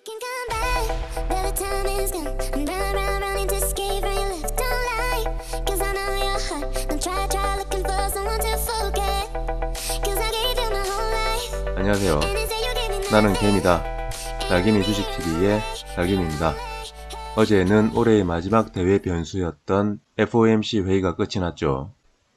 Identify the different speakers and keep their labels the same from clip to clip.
Speaker 1: can come back, but the time is gone. I'm running to escape from your left. Don't lie, cause I know your heart. Don't try looking for someone to forget. Cause I gave you my whole life.
Speaker 2: 안녕하세요. 나는 개미다. 날개미 주식TV의 날개미입니다. 어제는 올해의 마지막 대회 변수였던 FOMC 회의가 끝이 났죠.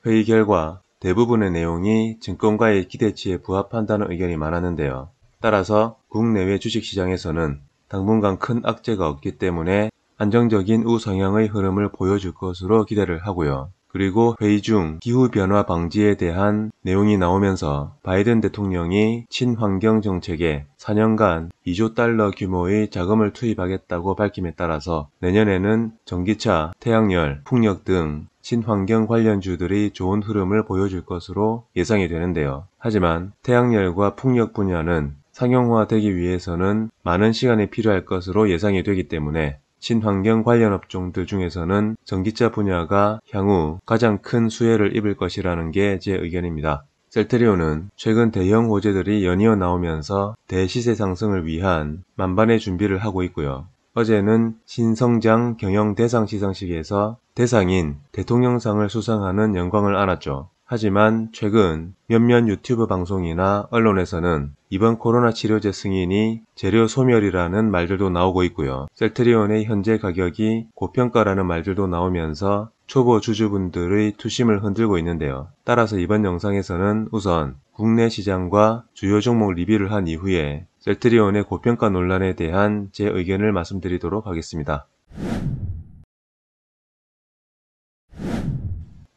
Speaker 2: 회의 결과 대부분의 내용이 증권가의 기대치에 부합한다는 의견이 많았는데요. 따라서 국내외 주식시장에서는 당분간 큰 악재가 없기 때문에 안정적인 우성향의 흐름을 보여줄 것으로 기대를 하고요. 그리고 회의 중 기후변화 방지에 대한 내용이 나오면서 바이든 대통령이 친환경 정책에 4년간 2조 달러 규모의 자금을 투입하겠다고 밝힘에 따라서 내년에는 전기차, 태양열, 풍력 등 친환경 관련주들이 좋은 흐름을 보여줄 것으로 예상이 되는데요. 하지만 태양열과 풍력 분야는 상용화되기 위해서는 많은 시간이 필요할 것으로 예상이 되기 때문에 친환경 관련 업종들 중에서는 전기차 분야가 향후 가장 큰 수혜를 입을 것이라는 게 제 의견입니다. 셀트리온은 최근 대형 호재들이 연이어 나오면서 대시세 상승을 위한 만반의 준비를 하고 있고요. 어제는 신성장 경영 대상 시상식에서 대상인 대통령상을 수상하는 영광을 안았죠. 하지만 최근 몇몇 유튜브 방송이나 언론에서는 이번 코로나 치료제 승인이 재료 소멸이라는 말들도 나오고 있고요. 셀트리온의 현재 가격이 고평가라는 말들도 나오면서 초보 주주분들의 투심을 흔들고 있는데요. 따라서 이번 영상에서는 우선 국내 시장과 주요 종목 리뷰를 한 이후에 셀트리온의 고평가 논란에 대한 제 의견을 말씀드리도록 하겠습니다.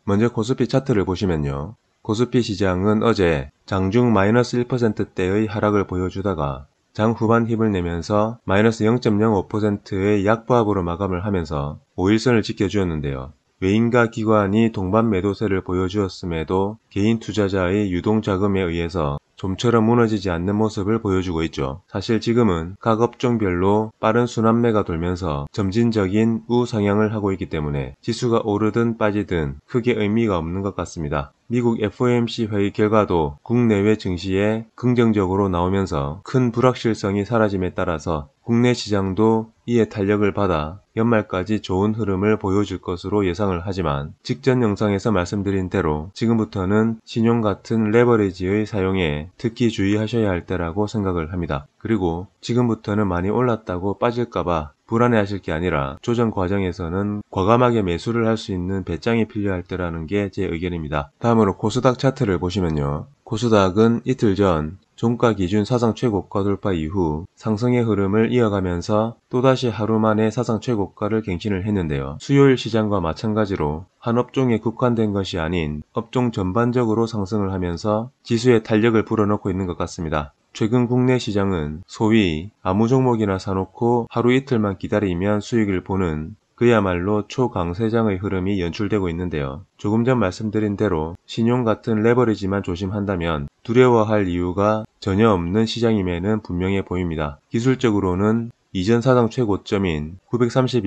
Speaker 2: 먼저 코스피 차트를 보시면요. 코스피 시장은 어제 장중 마이너스 1%대의 하락을 보여주다가 장 후반 힘을 내면서 마이너스 0.05%의 약보합으로 마감을 하면서 5일선을 지켜주었는데요. 외인과 기관이 동반 매도세를 보여주었음에도 개인 투자자의 유동 자금에 의해서 좀처럼 무너지지 않는 모습을 보여주고 있죠. 사실 지금은 각 업종별로 빠른 순환매가 돌면서 점진적인 우상향을 하고 있기 때문에 지수가 오르든 빠지든 크게 의미가 없는 것 같습니다. 미국 FOMC 회의 결과도 국내외 증시에 긍정적으로 나오면서 큰 불확실성이 사라짐에 따라서 국내 시장도 이에 탄력을 받아 연말까지 좋은 흐름을 보여줄 것으로 예상을 하지만 직전 영상에서 말씀드린 대로 지금부터는 신용 같은 레버리지의 사용에 특히 주의하셔야 할 때라고 생각을 합니다. 그리고 지금부터는 많이 올랐다고 빠질까봐 불안해하실 게 아니라 조정 과정에서는 과감하게 매수를 할 수 있는 배짱이 필요할 때라는 게 제 의견입니다. 다음으로 코스닥 차트를 보시면요. 코스닥은 이틀 전 종가 기준 사상 최고가 돌파 이후 상승의 흐름을 이어가면서 또다시 하루 만에 사상 최고가를 갱신을 했는데요. 수요일 시장과 마찬가지로 한 업종에 국한된 것이 아닌 업종 전반적으로 상승을 하면서 지수에 탄력을 불어넣고 있는 것 같습니다. 최근 국내 시장은 소위 아무 종목이나 사놓고 하루 이틀만 기다리면 수익을 보는 그야말로 초강세장의 흐름이 연출되고 있는데요. 조금 전 말씀드린 대로 신용 같은 레버리지만 조심한다면 두려워할 이유가 전혀 없는 시장임에는 분명해 보입니다. 기술적으로는 이전 사상 최고점인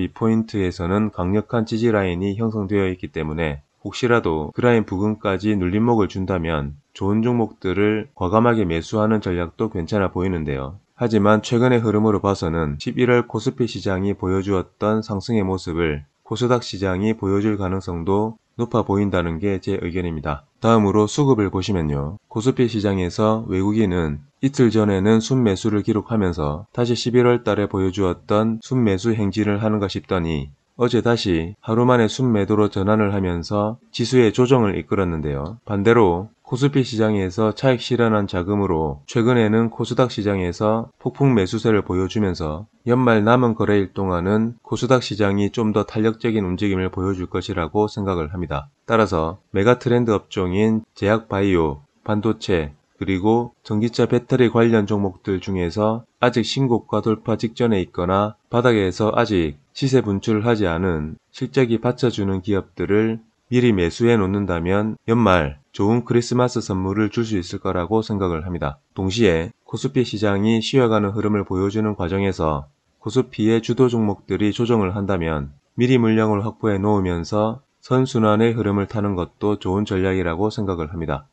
Speaker 2: 932포인트에서는 강력한 지지 라인이 형성되어 있기 때문에 혹시라도 그 라인 부근까지 눌림목을 준다면 좋은 종목들을 과감하게 매수하는 전략도 괜찮아 보이는데요. 하지만 최근의 흐름으로 봐서는 11월 코스피 시장이 보여주었던 상승의 모습을 코스닥 시장이 보여줄 가능성도 높아 보인다는 게 제 의견입니다. 다음으로 수급을 보시면요. 코스피 시장에서 외국인은 이틀 전에는 순매수를 기록하면서 다시 11월 달에 보여주었던 순매수 행진을 하는가 싶더니 어제 다시 하루 만에 순매도로 전환을 하면서 지수의 조정을 이끌었는데요. 반대로 코스피 시장에서 차익 실현한 자금으로 최근에는 코스닥 시장에서 폭풍 매수세를 보여주면서 연말 남은 거래일 동안은 코스닥 시장이 좀 더 탄력적인 움직임을 보여줄 것이라고 생각을 합니다. 따라서 메가트렌드 업종인 제약바이오, 반도체, 그리고 전기차 배터리 관련 종목들 중에서 아직 신고가 돌파 직전에 있거나 바닥에서 아직 시세 분출을 하지 않은 실적이 받쳐주는 기업들을 미리 매수해 놓는다면 연말 좋은 크리스마스 선물을 줄 수 있을 거라고 생각을 합니다. 동시에 코스피 시장이 쉬어가는 흐름을 보여주는 과정에서 코스피의 주도 종목들이 조정을 한다면 미리 물량을 확보해 놓으면서 선순환의 흐름을 타는 것도 좋은 전략이라고 생각을 합니다.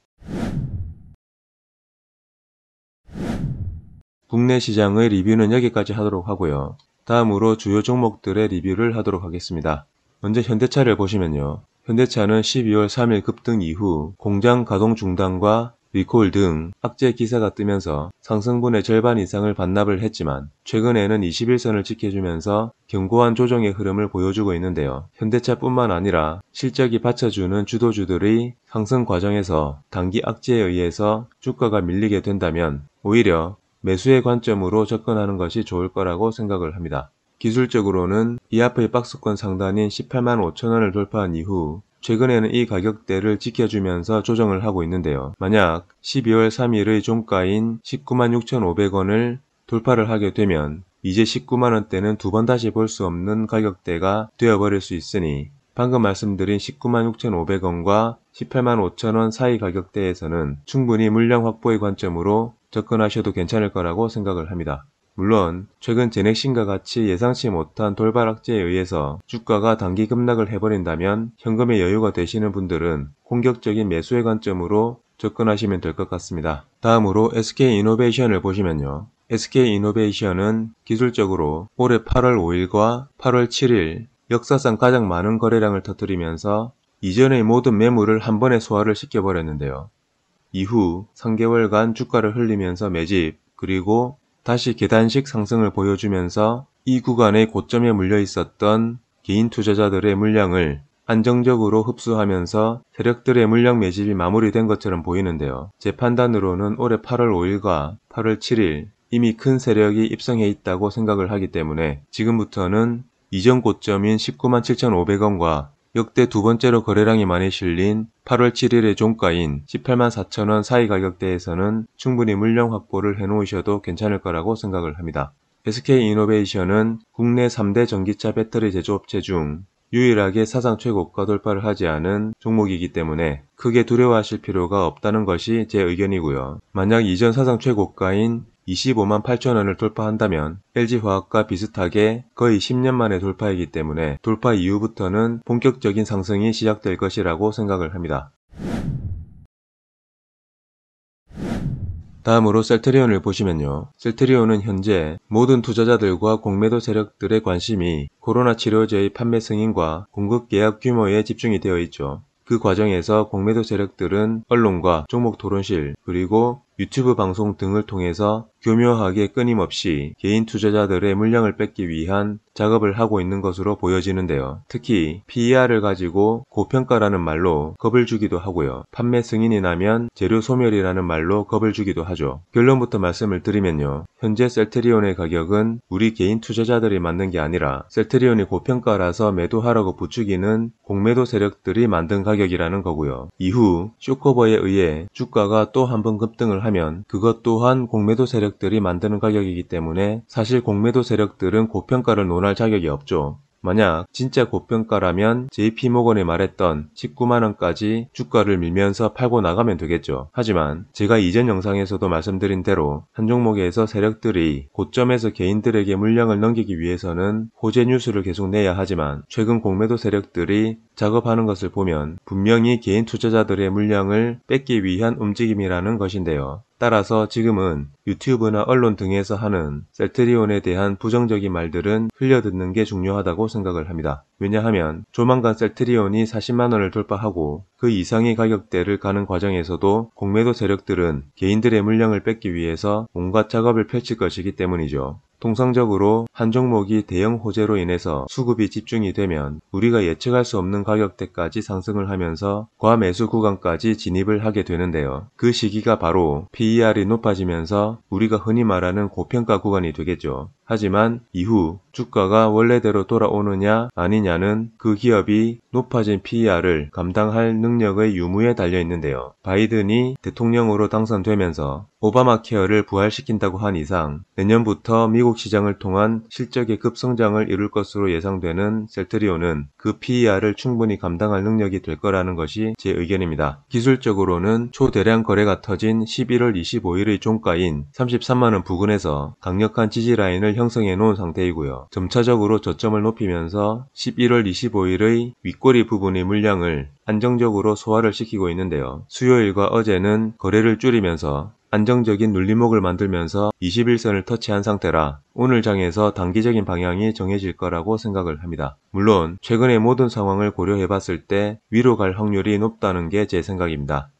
Speaker 2: 국내 시장의 리뷰는 여기까지 하도록 하고요. 다음으로 주요 종목들의 리뷰를 하도록 하겠습니다. 먼저 현대차를 보시면요. 현대차는 12월 3일 급등 이후 공장 가동 중단과 리콜 등 악재 기사가 뜨면서 상승분의 절반 이상을 반납을 했지만 최근에는 21선을 지켜주면서 견고한 조정의 흐름을 보여주고 있는데요. 현대차뿐만 아니라 실적이 받쳐주는 주도주들의 상승 과정에서 단기 악재에 의해서 주가가 밀리게 된다면 오히려 매수의 관점으로 접근하는 것이 좋을 거라고 생각을 합니다. 기술적으로는 이 앞의 박스권 상단인 18만 5천원을 돌파한 이후 최근에는 이 가격대를 지켜주면서 조정을 하고 있는데요. 만약 12월 3일의 종가인 19만 6,500원을 돌파를 하게 되면 이제 19만원대는 두 번 다시 볼 수 없는 가격대가 되어버릴 수 있으니 방금 말씀드린 19만 6,500원과 18만 5천원 사이 가격대에서는 충분히 물량 확보의 관점으로 접근하셔도 괜찮을 거라고 생각을 합니다. 물론 최근 제넥신과 같이 예상치 못한 돌발 악재에 의해서 주가가 단기 급락을 해버린다면 현금의 여유가 되시는 분들은 공격적인 매수의 관점으로 접근하시면 될 것 같습니다. 다음으로 SK이노베이션을 보시면요. SK이노베이션은 기술적으로 올해 8월 5일과 8월 7일 역사상 가장 많은 거래량을 터뜨리면서 이전의 모든 매물을 한 번에 소화를 시켜버렸는데요. 이후 3개월간 주가를 흘리면서 매집 그리고 다시 계단식 상승을 보여주면서 이 구간의 고점에 물려 있었던 개인 투자자들의 물량을 안정적으로 흡수하면서 세력들의 물량 매집이 마무리된 것처럼 보이는데요. 제 판단으로는 올해 8월 5일과 8월 7일 이미 큰 세력이 입성해 있다고 생각을 하기 때문에 지금부터는 이전 고점인 19만 7,500원과 역대 두 번째로 거래량이 많이 실린 8월 7일의 종가인 18만 4천원 사이 가격대에서는 충분히 물량 확보를 해놓으셔도 괜찮을 거라고 생각을 합니다. SK이노베이션은 국내 3대 전기차 배터리 제조업체 중 유일하게 사상 최고가 돌파를 하지 않은 종목이기 때문에 크게 두려워하실 필요가 없다는 것이 제 의견이고요. 만약 이전 사상 최고가인 25만 8천원을 돌파한다면 LG화학과 비슷하게 거의 10년 만에 돌파이기 때문에 돌파 이후부터는 본격적인 상승이 시작될 것이라고 생각을 합니다. 다음으로 셀트리온을 보시면요. 셀트리온은 현재 모든 투자자들과 공매도 세력들의 관심이 코로나 치료제의 판매 승인과 공급 계약 규모에 집중이 되어 있죠. 그 과정에서 공매도 세력들은 언론과 종목 토론실 그리고 유튜브 방송 등을 통해서 교묘하게 끊임없이 개인 투자자들의 물량을 뺏기 위한 작업을 하고 있는 것으로 보여지는데요. 특히 PER을 가지고 고평가라는 말로 겁을 주기도 하고요. 판매 승인이 나면 재료 소멸이라는 말로 겁을 주기도 하죠. 결론부터 말씀을 드리면요. 현재 셀트리온의 가격은 우리 개인 투자자들이 만든 게 아니라 셀트리온이 고평가라서 매도하라고 부추기는 공매도 세력들이 만든 가격이라는 거고요. 이후 쇼커버에 의해 주가가 또 한 번 급등을 하면 그것 또한 공매도 세력들이 만드는 가격이기 때문에 사실 공매도 세력들은 고평가를 논할 자격이 없죠. 만약 진짜 고평가라면 JP모건이 말했던 19만원까지 주가를 밀면서 팔고 나가면 되겠죠. 하지만 제가 이전 영상에서도 말씀드린 대로 한 종목에서 세력들이 고점에서 개인들에게 물량을 넘기기 위해서는 호재 뉴스를 계속 내야 하지만 최근 공매도 세력들이 작업하는 것을 보면 분명히 개인 투자자들의 물량을 뺏기 위한 움직임이라는 것인데요. 따라서 지금은 유튜브나 언론 등에서 하는 셀트리온에 대한 부정적인 말들은 흘려듣는 게 중요하다고 생각을 합니다. 왜냐하면 조만간 셀트리온이 40만원을 돌파하고 그 이상의 가격대를 가는 과정에서도 공매도 세력들은 개인들의 물량을 뺏기 위해서 온갖 작업을 펼칠 것이기 때문이죠. 통상적으로 한 종목이 대형 호재로 인해서 수급이 집중이 되면 우리가 예측할 수 없는 가격대까지 상승을 하면서 과매수 구간까지 진입을 하게 되는데요. 그 시기가 바로 PER이 높아지면서 우리가 흔히 말하는 고평가 구간이 되겠죠. 하지만 이후 주가가 원래대로 돌아오느냐 아니냐는 그 기업이 높아진 PER을 감당할 능력의 유무에 달려 있는데요. 바이든이 대통령으로 당선되면서 오바마 케어를 부활시킨다고 한 이상 내년부터 미국 시장을 통한 실적의 급성장을 이룰 것으로 예상되는 셀트리온은 그 PER을 충분히 감당할 능력이 될 거라는 것이 제 의견입니다. 기술적으로는 초대량 거래가 터진 11월 25일의 종가인 33만원 부근에서 강력한 지지라인을 형성해 놓은 상태이고요. 점차적으로 저점을 높이면서 11월 25일의 윗꼬리 부분의 물량을 안정적으로 소화를 시키고 있는데요. 수요일과 어제는 거래를 줄이면서 안정적인 눌림목을 만들면서 21선을 터치한 상태라 오늘 장에서 단기적인 방향이 정해질 거라고 생각을 합니다. 물론 최근의 모든 상황을 고려해 봤을 때 위로 갈 확률이 높다는 게 제 생각입니다.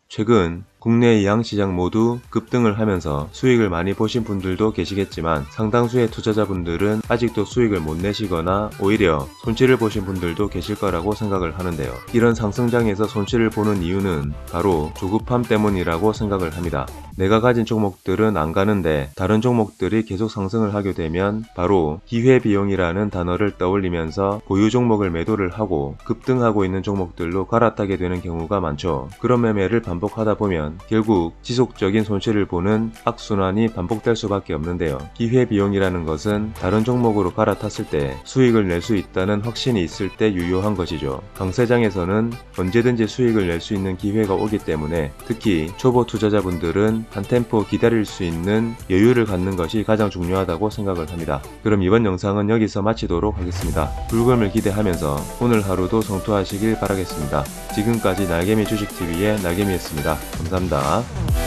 Speaker 2: 최근 국내의 양시장 모두 급등을 하면서 수익을 많이 보신 분들도 계시겠지만 상당수의 투자자분들은 아직도 수익을 못 내시거나 오히려 손실을 보신 분들도 계실 거라고 생각을 하는데요. 이런 상승장에서 손실을 보는 이유는 바로 조급함 때문이라고 생각을 합니다. 내가 가진 종목들은 안 가는데 다른 종목들이 계속 상승을 하게 되면 바로 기회비용이라는 단어를 떠올리면서 보유 종목을 매도를 하고 급등하고 있는 종목들로 갈아타게 되는 경우가 많죠. 그런 매매를 반복하다 보면 결국 지속적인 손실을 보는 악순환이 반복될 수밖에 없는데요. 기회비용이라는 것은 다른 종목으로 갈아탔을 때 수익을 낼 수 있다는 확신이 있을 때 유효한 것이죠. 강세장에서는 언제든지 수익을 낼 수 있는 기회가 오기 때문에 특히 초보 투자자분들은 한 템포 기다릴 수 있는 여유를 갖는 것이 가장 중요하다고 생각을 합니다. 그럼 이번 영상은 여기서 마치도록 하겠습니다. 불금을 기대하면서 오늘 하루도 성투하시길 바라겠습니다. 지금까지 날개미 주식TV의 날개미였습니다. 감사합니다.